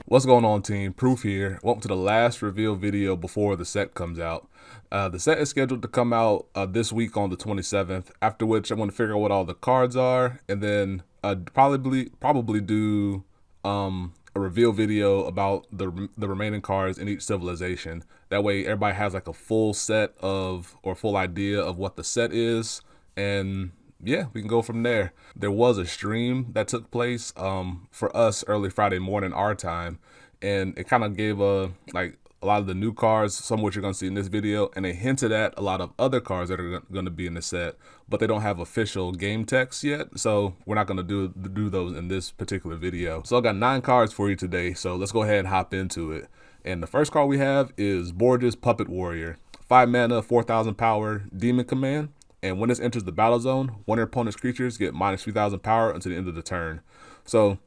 What's going on, team? Proof here. Welcome to the last reveal video before the set comes out. The set is scheduled to come out this week on the 27th, after which I'm going to figure out what all the cards are, and then probably do a reveal video about the remaining cards in each civilization. That way everybody has like a full set of, or full idea of what the set is, and yeah, we can go from there. There was a stream that took place for us early Friday morning our time, and it kind of gave a lot of the new cards, some of which you're going to see in this video, and they hinted at a lot of other cards that are going to be in the set, but they don't have official game text yet, so we're not going to do those in this particular video. So I got 9 cards for you today, so let's go ahead and hop into it. And the first card we have is Borges Puppet Warrior. 5 mana, 4,000 power, demon command. And when this enters the battle zone, one of your opponent's creatures get minus 3,000 power until the end of the turn. So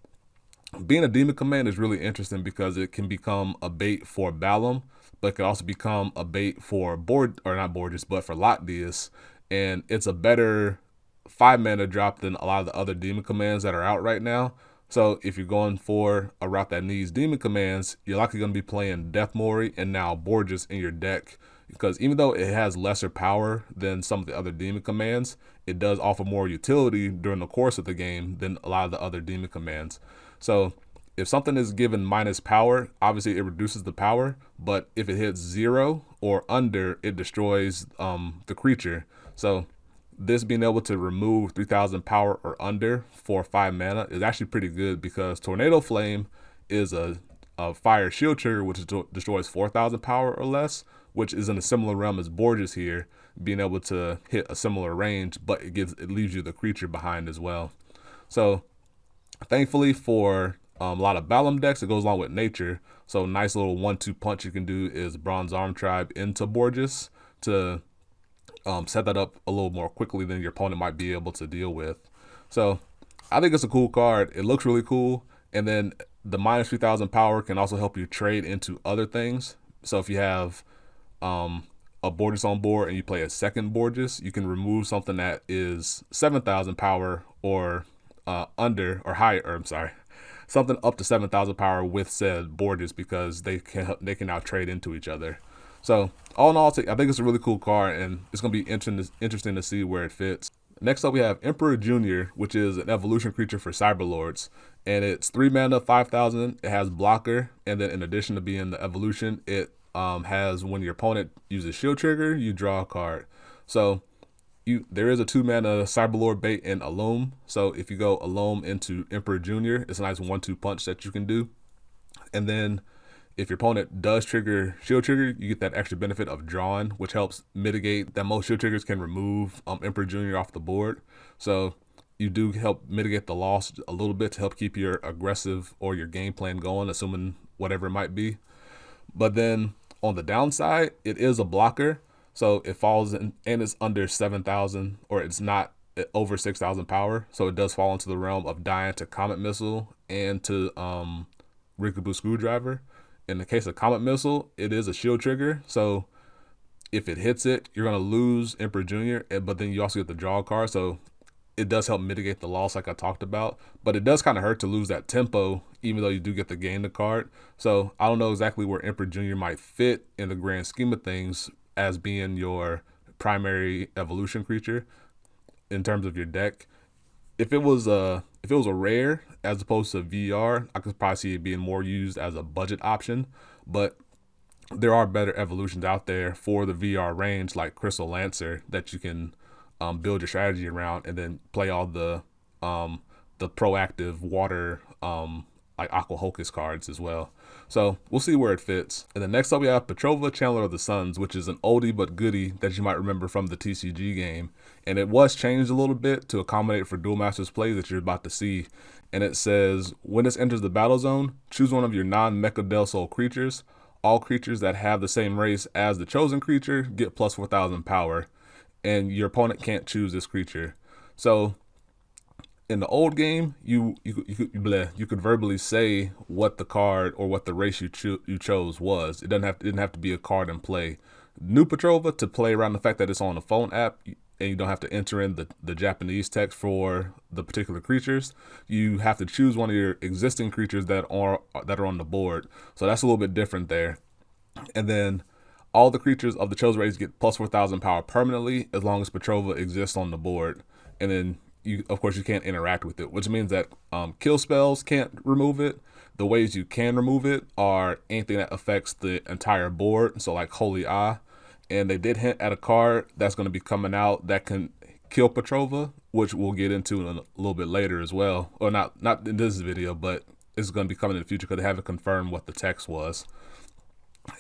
being a demon command is really interesting because it can become a bait for Balam, but it can also become a bait for not Borges, but for Lotdius. And it's a better 5 mana drop than a lot of the other demon commands that are out right now. So if you're going for a route that needs demon commands, you're likely going to be playing Death Mori and now Borges in your deck, because even though it has lesser power than some of the other demon commands, it does offer more utility during the course of the game than a lot of the other demon commands. So if something is given minus power, obviously it reduces the power, but if it hits 0 or under, it destroys the creature. So this being able to remove 3,000 power or under for 5 mana is actually pretty good, because Tornado Flame is a fire shield trigger which destroys 4,000 power or less, which is in a similar realm as Borges here, being able to hit a similar range, but it leaves you the creature behind as well. So thankfully for a lot of Balam decks, it goes along with nature. So nice little 1-2 punch you can do is Bronze Arm Tribe into Borges to set that up a little more quickly than your opponent might be able to deal with. So I think it's a cool card. It looks really cool. And then the minus 3,000 power can also help you trade into other things. So if you have a Borges on board and you play a second Borges, you can remove something that is 7,000 power or under or higher, or I'm sorry, something up to 7,000 power with said Borges, because they can now trade into each other. So all in all, I think it's a really cool card, and it's going to be interesting to see where it fits. Next up, we have Emperor Jr., which is an evolution creature for Cyberlords, and it's 3 mana, 5,000. It has blocker, and then in addition to being the evolution, it has when your opponent uses shield trigger, you draw a card. So there is a 2 mana Cyberlord bait in Alum. So if you go Alum into Emperor Jr., it's a nice 1-2 punch that you can do. And then if your opponent does trigger shield trigger, you get that extra benefit of drawing, which helps mitigate that most shield triggers can remove Emperor Jr. off the board. So you do help mitigate the loss a little bit to help keep your aggressive or your game plan going, assuming whatever it might be. But then on the downside, it is a blocker. So it falls in, and it's under 7,000, or it's not over 6,000 power. So it does fall into the realm of dying to Comet Missile and to Rikubu Screwdriver. In the case of Comet Missile, it is a shield trigger. So if it hits it, you're going to lose Emperor Jr., but then you also get the draw card. So it does help mitigate the loss like I talked about, but it does kind of hurt to lose that tempo, even though you do get to gain the card. So I don't know exactly where Emperor Jr. might fit in the grand scheme of things as being your primary evolution creature in terms of your deck. If it was a rare as opposed to VR, I could probably see it being more used as a budget option, but there are better evolutions out there for the VR range, like Crystal Lancer, that you can build your strategy around, and then play all the proactive water like Aqua Hocus cards as well. So we'll see where it fits. And then next up we have Petrova, Chandler of the Suns, which is an oldie but goodie that you might remember from the TCG game. And it was changed a little bit to accommodate for Duel Masters play that you're about to see. And it says, when this enters the battle zone, choose one of your non-Mecha Del Sol creatures. All creatures that have the same race as the chosen creature get plus 4,000 power. And your opponent can't choose this creature. So in the old game, you could verbally say what the card or what the race you chose was. It didn't have to be a card in play. New Petrova, to play around the fact that it's on a phone app, and you don't have to enter in the Japanese text for the particular creatures. You have to choose one of your existing creatures that are on the board. So that's a little bit different there. And then all the creatures of the chosen race get plus 4,000 power permanently as long as Petrova exists on the board. And then you, of course, you can't interact with it, which means that kill spells can't remove it. The ways you can remove it are anything that affects the entire board. So like Holy Eye. And they did hint at a card that's going to be coming out that can kill Petrova, which we'll get into in a little bit later as well. Or not in this video, but it's going to be coming in the future because they haven't confirmed what the text was.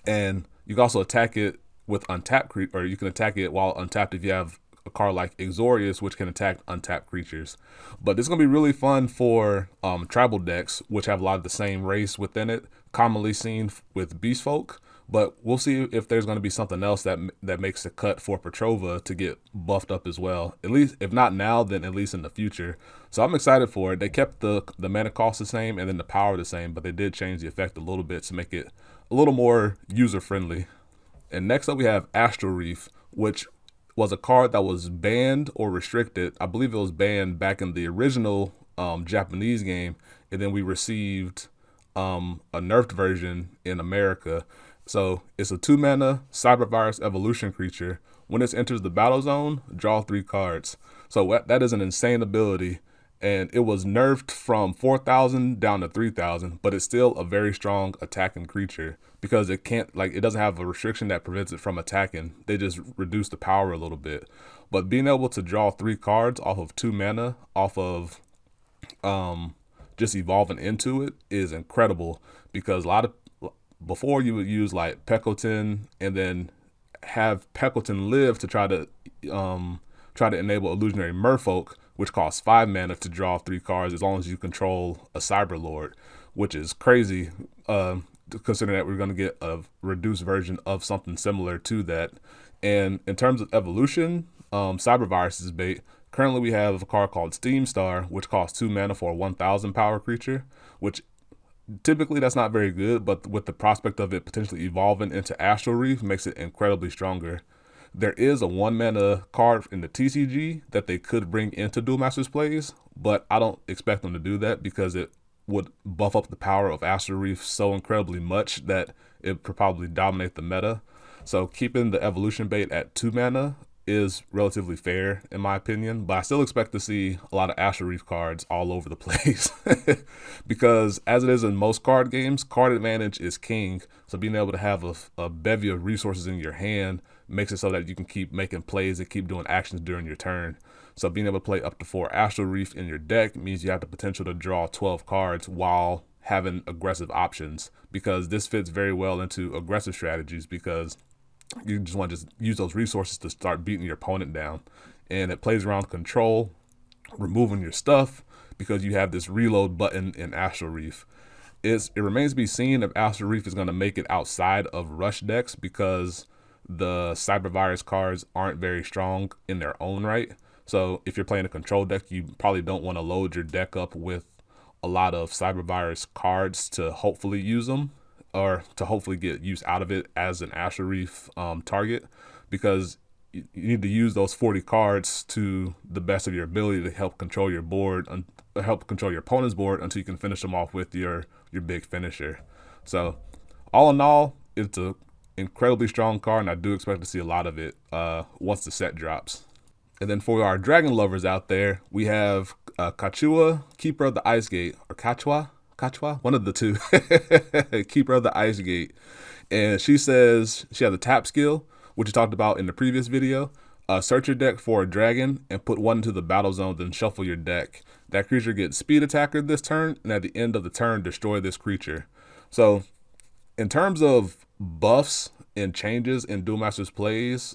And you can also attack it with untapped or you can attack it while untapped if you have a card like Exorius, which can attack untapped creatures. But this is going to be really fun for tribal decks, which have a lot of the same race within it, commonly seen with Beast Folk. But we'll see if there's going to be something else that makes the cut for Petrova to get buffed up as well. At least, if not now, then at least in the future. So I'm excited for it. They kept the mana cost the same and then the power the same, but they did change the effect a little bit to make it a little more user-friendly. And next up we have Astral Reef, which was a card that was banned or restricted. I believe it was banned back in the original Japanese game, and then we received a nerfed version in America. So it's a 2-mana Cybervirus Evolution creature. When it enters the battle zone, draw 3 cards. So that is an insane ability. And it was nerfed from 4,000 down to 3,000, but it's still a very strong attacking creature because it can't, it doesn't have a restriction that prevents it from attacking. They just reduce the power a little bit. But being able to draw 3 cards off of 2 mana, off of just evolving into it, is incredible because before you would use like Peckleton and then have Peckleton live to try to enable Illusionary Merfolk, which costs 5 mana to draw 3 cards as long as you control a Cyberlord, which is crazy considering that we're going to get a reduced version of something similar to that. And in terms of evolution, Cybervirus is bait. Currently we have a card called Steam Star, which costs 2 mana for a 1,000 power creature, which typically that's not very good, but with the prospect of it potentially evolving into Astral Reef makes it incredibly stronger. There is a 1 mana card in the TCG that they could bring into Duel Masters plays, but I don't expect them to do that because it would buff up the power of Astral Reef so incredibly much that it could probably dominate the meta. So keeping the evolution bait at 2 mana is relatively fair in my opinion, but I still expect to see a lot of Astral Reef cards all over the place because as it is in most card games, card advantage is king. So being able to have a bevy of resources in your hand makes it so that you can keep making plays and keep doing actions during your turn. So being able to play up to 4 Astral Reef in your deck means you have the potential to draw 12 cards while having aggressive options, because this fits very well into aggressive strategies because you just want to use those resources to start beating your opponent down. And it plays around control, removing your stuff, because you have this reload button in Astral Reef. It remains to be seen if Astral Reef is going to make it outside of rush decks because the Cybervirus cards aren't very strong in their own right. So if you're playing a control deck, you probably don't want to load your deck up with a lot of Cybervirus cards to hopefully use them, or to hopefully get use out of it as an Astral Reef target, because you need to use those 40 cards to the best of your ability to help control your board, help control your opponent's board until you can finish them off with your big finisher. So all in all, it's an incredibly strong card, and I do expect to see a lot of it once the set drops. And then for our dragon lovers out there, we have Quechua, Keeper of the Ice Gate, or Quechua, one of the two, Keeper of the Ice Gate. And she says she has a tap skill, which we talked about in the previous video. Search your deck for a dragon and put 1 into the battle zone, then shuffle your deck. That creature gets speed attacker this turn, and at the end of the turn, destroy this creature. So in terms of buffs and changes in Duel Masters plays,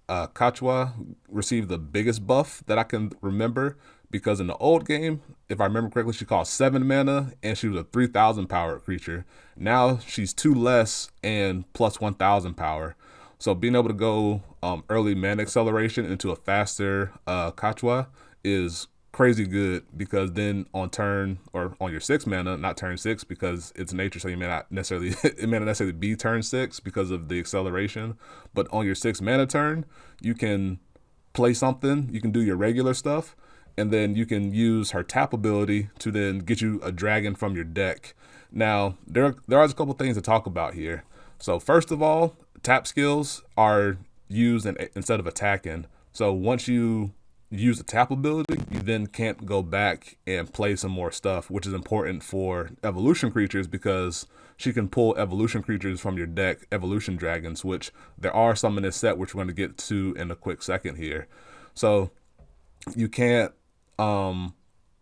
Quechua received the biggest buff that I can remember, because in the old game, if I remember correctly, she cost 7 mana and she was a 3,000 power creature. Now she's 2 less and plus 1,000 power. So being able to go early mana acceleration into a faster Quechua is crazy good, because then on turn, or on your 6 mana, not turn 6 because it's nature, so you may not necessarily it may not necessarily be turn 6 because of the acceleration, but on your 6 mana turn, you can play something, you can do your regular stuff, and then you can use her tap ability to then get you a dragon from your deck. Now, there are a couple things to talk about here. So first of all, tap skills are used instead of attacking. So once you use the tap ability, you then can't go back and play some more stuff, which is important for evolution creatures because she can pull evolution creatures from your deck, evolution dragons, which there are some in this set, which we're going to get to in a quick second here. So you can't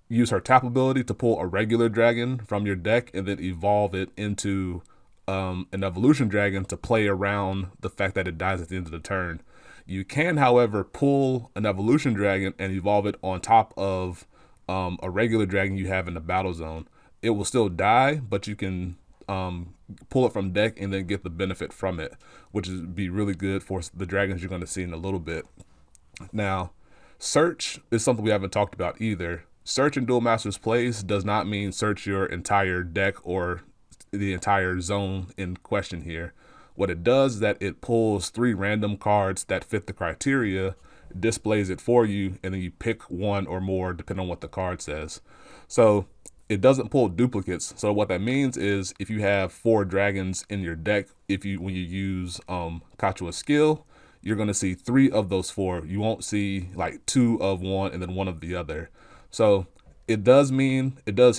use her tap ability to pull a regular dragon from your deck and then evolve it into an evolution dragon to play around the fact that it dies at the end of the turn. You can, however, pull an evolution dragon and evolve it on top of a regular dragon you have in the battle zone. It will still die, but you can pull it from deck and then get the benefit from it, which is be really good for the dragons you're going to see in a little bit. Now, search is something we haven't talked about either. Search in Duel Masters plays does not mean search your entire deck or the entire zone in question here. What it does is that it pulls 3 random cards that fit the criteria, displays it for you, and then you pick one or more depending on what the card says. So it doesn't pull duplicates. So what that means is if you have 4 dragons in your deck, when you use Quechua's skill, you're going to see 3 of those 4. You won't see like 2 of one and then 1 of the other. So it does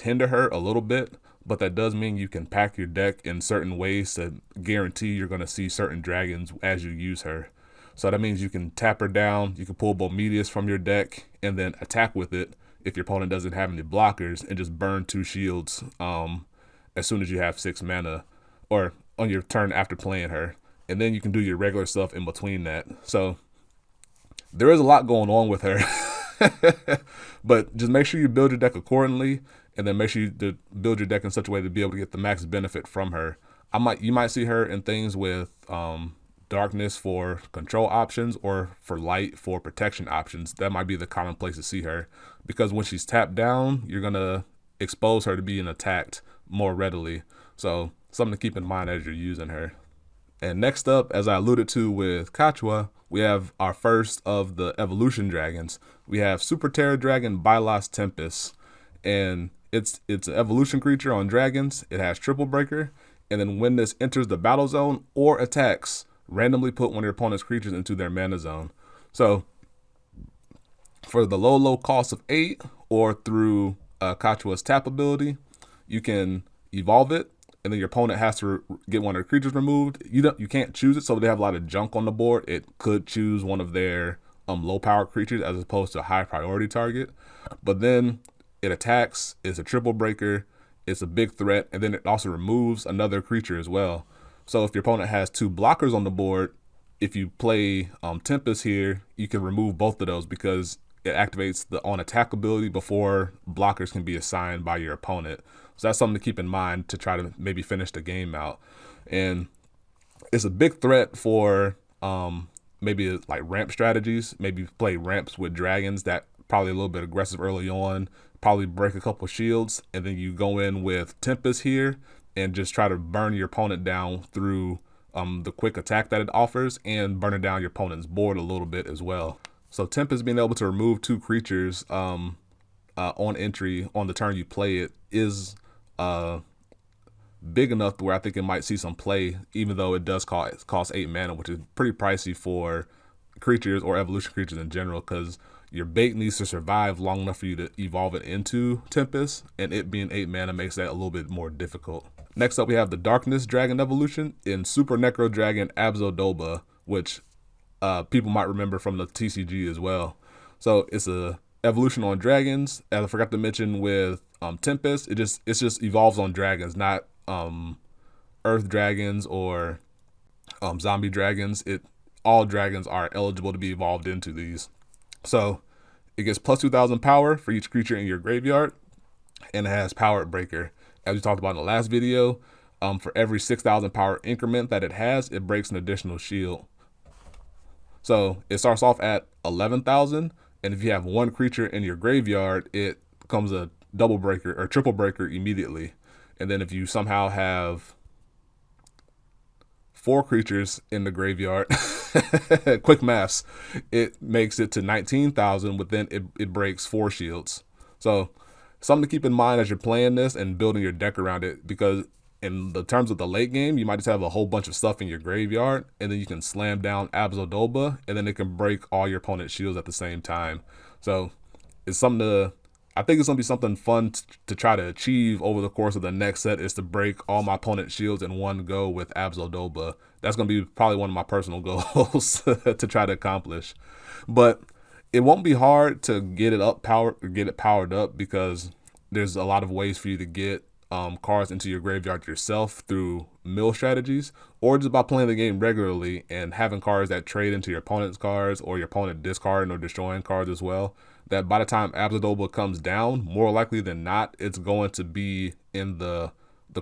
hinder her a little bit, but that does mean you can pack your deck in certain ways to guarantee you're going to see certain dragons as you use her. So that means you can tap her down, you can pull Bomedius from your deck, and then attack with it if your opponent doesn't have any blockers, and just burn 2 shields as soon as you have 6 mana, or on your turn after playing her. And then you can do your regular stuff in between that. So there is a lot going on with her. But just make sure you build your deck accordingly, and then make sure you build your deck in such a way to be able to get the max benefit from her. You might see her in things with darkness for control options or for light for protection options. That might be the common place to see her, because when she's tapped down, you're gonna expose her to being attacked more readily. So something to keep in mind as you're using her. And next up, as I alluded to with Quechua, we have our first of the evolution dragons. We have Super Terra Dragon Bylos Tempest, and it's an evolution creature on dragons. It has triple breaker, and then when this enters the battle zone or attacks, randomly put one of your opponent's creatures into their mana zone. So for the low cost of 8 or through Quechua's tap ability, you can evolve it, and then your opponent has to get one of their creatures removed. You can't choose it, so they have a lot of junk on the board. It could choose one of their low power creatures as opposed to a high priority target. But then it attacks, it's a triple breaker, it's a big threat, and then it also removes another creature as well. So if your opponent has 2 blockers on the board, if you play Tempest here, you can remove both of those because it activates the on attack ability before blockers can be assigned by your opponent. So that's something to keep in mind to try to maybe finish the game out. And it's a big threat for maybe like ramp strategies. Maybe play ramps with dragons that probably a little bit aggressive early on, probably break a couple shields, and then you go in with Tempest here and just try to burn your opponent down through the quick attack that it offers, and burning down your opponent's board a little bit as well. So Tempest being able to remove 2 creatures on entry on the turn you play it is big enough to where I think it might see some play, even though it does cost 8 mana, which is pretty pricey for creatures or evolution creatures in general, because your bait needs to survive long enough for you to evolve it into Tempest, and it being 8 mana makes that a little bit more difficult. Next up, we have the Darkness Dragon evolution in Super Necro Dragon Abzodoba, which people might remember from the TCG as well. So it's a evolution on dragons. As I forgot to mention with Tempest, it just evolves on dragons, not earth dragons or zombie dragons. All dragons are eligible to be evolved into these. So it gets plus 2,000 power for each creature in your graveyard, and it has Power Breaker. As we talked about in the last video, for every 6,000 power increment that it has, it breaks an additional shield. So it starts off at 11,000, and if you have 1 creature in your graveyard, it becomes a double breaker or triple breaker immediately. And then if you somehow have 4 creatures in the graveyard, quick maths, it makes it to 19,000, but then it breaks 4 shields. So something to keep in mind as you're playing this and building your deck around it, because in the terms of the late game, you might just have a whole bunch of stuff in your graveyard, and then you can slam down Abzodoba, and then it can break all your opponent's shields at the same time. So it's something to, I think it's going to be something fun to try to achieve over the course of the next set, is to break all my opponent's shields in one go with Abzodoba. That's going to be probably one of my personal goals to try to accomplish. But it won't be hard to get it powered up, because there's a lot of ways for you to get cards into your graveyard yourself through mill strategies, or just by playing the game regularly and having cards that trade into your opponent's cards, or your opponent discarding or destroying cards as well. That by the time Abzodoba comes down, more likely than not, it's going to be in the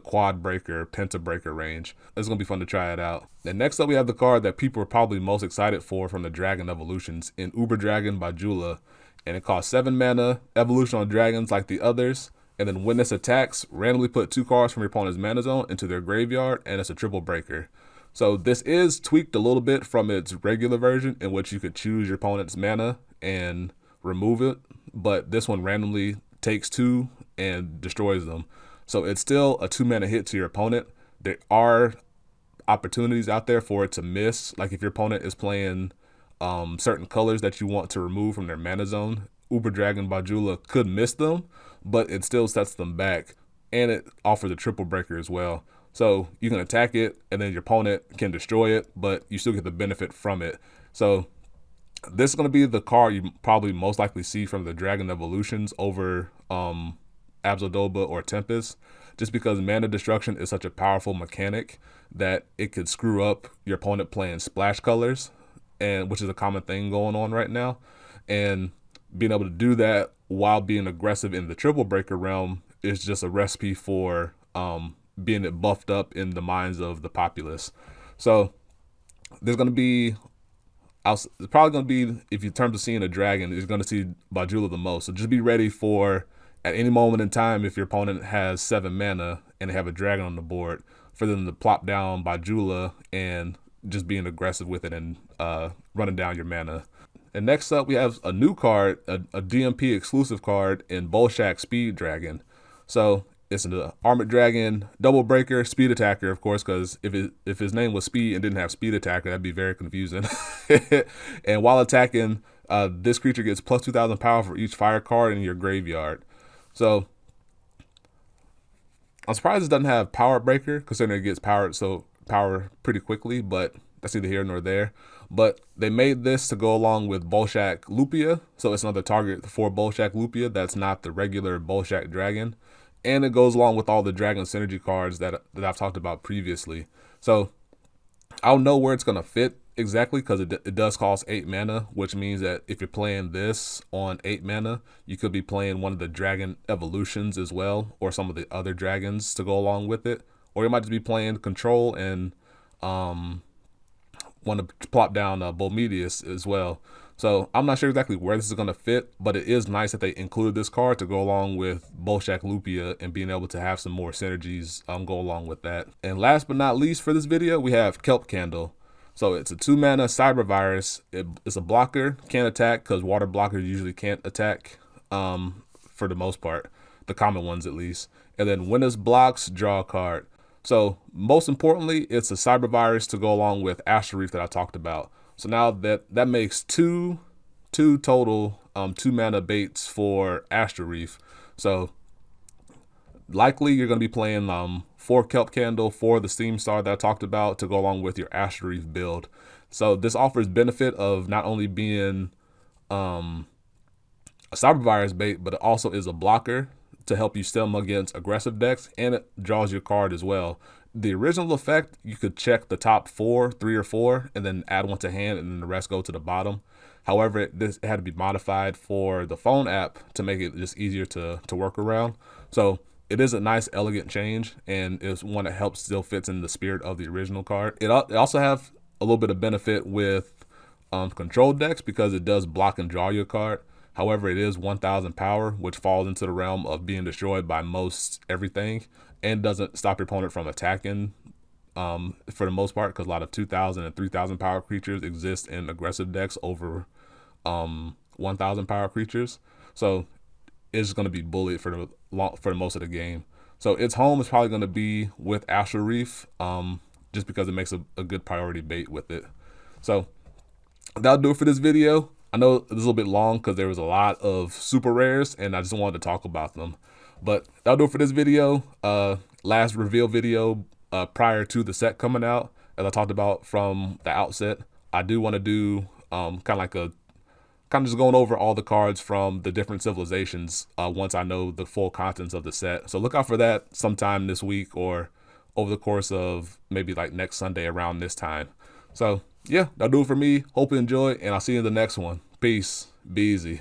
quad breaker, penta breaker range. It's going to be fun to try it out. And next up, we have the card that people are probably most excited for from the Dragon evolutions, in Uber Dragon by Jhula. And it costs 7 mana, evolution on dragons like the others. And then when this attacks, randomly put 2 cards from your opponent's mana zone into their graveyard, and it's a triple breaker. So this is tweaked a little bit from its regular version, in which you could choose your opponent's mana and remove it, but this one randomly takes 2 and destroys them. So it's still a 2 mana hit to your opponent. There are opportunities out there for it to miss, like if your opponent is playing certain colors that you want to remove from their mana zone, Uber Dragon by Jhula could miss them, but it still sets them back, and it offers a triple breaker as well. So you can attack it, and then your opponent can destroy it, but you still get the benefit from it. So this is going to be the card you probably most likely see from the Dragon evolutions over Abzodoba or Tempest, just because mana destruction is such a powerful mechanic that it could screw up your opponent playing splash colors, and which is a common thing going on right now. And being able to do that while being aggressive in the triple breaker realm is just a recipe for being it buffed up in the minds of the populace. So there's going to be, it's probably going to be, if you turn to seeing a dragon, you're going to see Bajula the most. So just be ready for, at any moment in time, if your opponent has 7 mana and they have a dragon on the board, for them to plop down Bajula and just being aggressive with it and running down your mana. And next up, we have a new card, a DMP exclusive card in Shaq Speed Dragon. So it's an armored dragon, double breaker, speed attacker, of course, because if his name was Speed and didn't have speed attacker, that'd be very confusing. And while attacking, this creature gets plus 2,000 power for each fire card in your graveyard. So I'm surprised it doesn't have power breaker, considering it gets power pretty quickly, but that's neither here nor there. But they made this to go along with Bolshak Lupia, so it's another target for Bolshak Lupia that's not the regular Bolshak Dragon. And it goes along with all the Dragon Synergy cards that I've talked about previously. So I don't know where it's going to fit exactly, because it does cost 8 mana, which means that if you're playing this on 8 mana, you could be playing one of the Dragon Evolutions as well, or some of the other dragons to go along with it. Or you might just be playing Control and want to plop down Bolmedius as well. So I'm not sure exactly where this is going to fit, but it is nice that they included this card to go along with Bolshak Lupia and being able to have some more synergies go along with that. And last but not least for this video, we have Kelp Candle. So it's a 2 mana cyber virus. It's a blocker, can't attack, because water blockers usually can't attack for the most part, the common ones at least. And then when this blocks, draw a card. So most importantly, it's a cyber virus to go along with Astral Reef that I talked about. So now that makes two total 2 mana baits for Astral Reef. So likely you're going to be playing 4 Kelp Candle, 4 the Steam Star that I talked about to go along with your Astral Reef build. So this offers benefit of not only being a cyber virus bait, but it also is a blocker to help you stem against aggressive decks, and it draws your card as well. The original effect, you could check the top 3 or 4, and then add 1 to hand, and then the rest go to the bottom. However, it had to be modified for the phone app to make it just easier to work around. So it is a nice, elegant change, and it's one that helps still fits in the spirit of the original card. It also have a little bit of benefit with control decks, because it does block and draw your card. However, it is 1,000 power, which falls into the realm of being destroyed by most everything, and doesn't stop your opponent from attacking for the most part, because a lot of 2,000 and 3,000 power creatures exist in aggressive decks over 1,000 power creatures. So it's going to be bullied for the most of the game. So its home is probably going to be with Astral Reef, just because it makes a good priority bait with it. So that'll do it for this video. I know it's a little bit long because there was a lot of super rares and I just wanted to talk about them. But that'll do it for this video. Last reveal video prior to the set coming out. As I talked about from the outset, I do want to do kind of just going over all the cards from the different civilizations once I know the full contents of the set. So look out for that sometime this week or over the course of maybe like next Sunday around this time. So yeah, that'll do it for me. Hope you enjoy, and I'll see you in the next one. Peace. Be easy.